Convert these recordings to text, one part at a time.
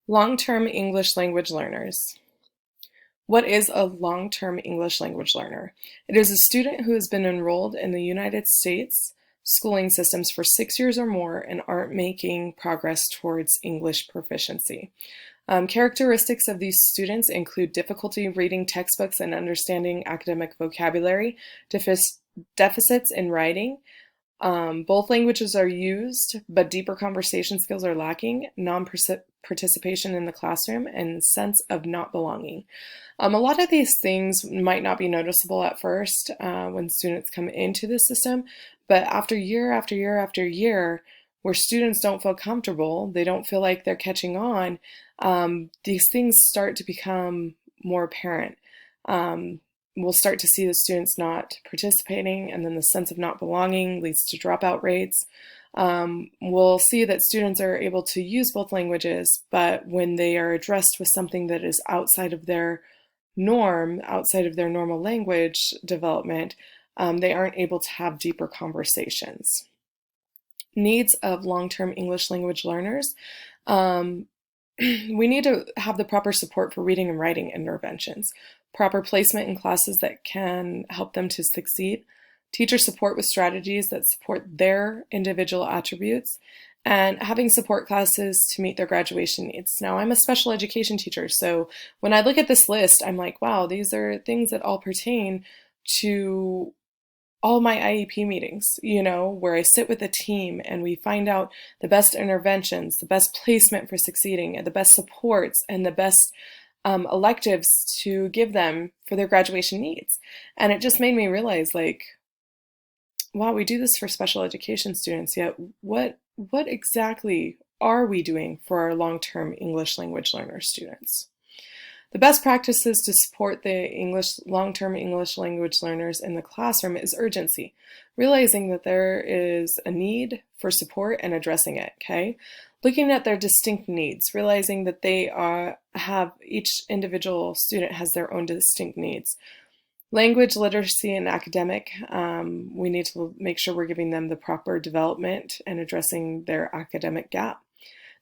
Long-term English language learners. What is a long-term English language learner? It is a student who has been enrolled in the United States schooling systems for 6 years or more and aren't making progress towards English proficiency. Characteristics of these students include difficulty reading textbooks and understanding academic vocabulary, deficits in writing. Both languages are used, but deeper conversation skills are lacking, non-participation in the classroom, and sense of not belonging. A lot of these things might not be noticeable at first when students come into the system, but after year after year after year, where students don't feel comfortable, they don't feel like they're catching on, these things start to become more apparent. We'll start to see the students not participating, and then the sense of not belonging leads to dropout rates. We'll see that students are able to use both languages, but when they are addressed with something that is outside of their norm, outside of their normal language development, they aren't able to have deeper conversations. Needs of long-term English language learners. We need to have the proper support for reading and writing interventions, proper placement in classes that can help them to succeed, teacher support with strategies that support their individual attributes, and having support classes to meet their graduation needs. Now, I'm a special education teacher, so when I look at this list, I'm like, wow, these are things that all pertain to all my IEP meetings, where I sit with a team and we find out the best interventions, the best placement for succeeding, and the best supports and the best electives to give them for their graduation needs. And it just made me realize, like, wow, we do this for special education students, yet what exactly are we doing for our long-term English language learner students? The best practices to support the long-term English language learners in the classroom is urgency, realizing that there is a need for support and addressing it, okay? Looking at their distinct needs, realizing that each individual student has their own distinct needs. Language literacy and academic, we need to make sure we're giving them the proper development and addressing their academic gap.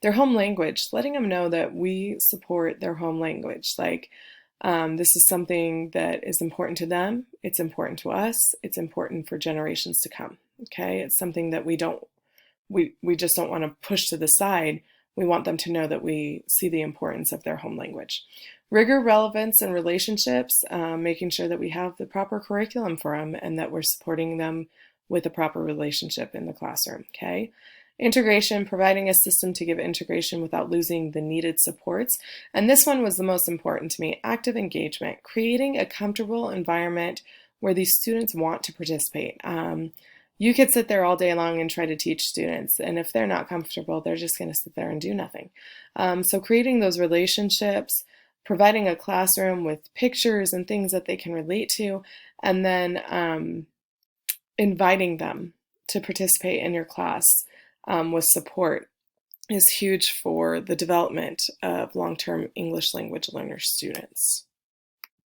Their home language, letting them know that we support their home language. Like, this is something that is important to them. It's important to us. It's important for generations to come. Okay, it's something that we just don't want to push to the side. We want them to know that we see the importance of their home language. Rigor, relevance, and relationships, making sure that we have the proper curriculum for them and that we're supporting them with a proper relationship in the classroom. Okay. Integration, providing a system to give integration without losing the needed supports. And this one was the most important to me. Active engagement, creating a comfortable environment where these students want to participate. You could sit there all day long and try to teach students, and if they're not comfortable, they're just going to sit there and do nothing. So creating those relationships, providing a classroom with pictures and things that they can relate to, and then inviting them to participate in your class with support is huge for the development of long-term English language learner students.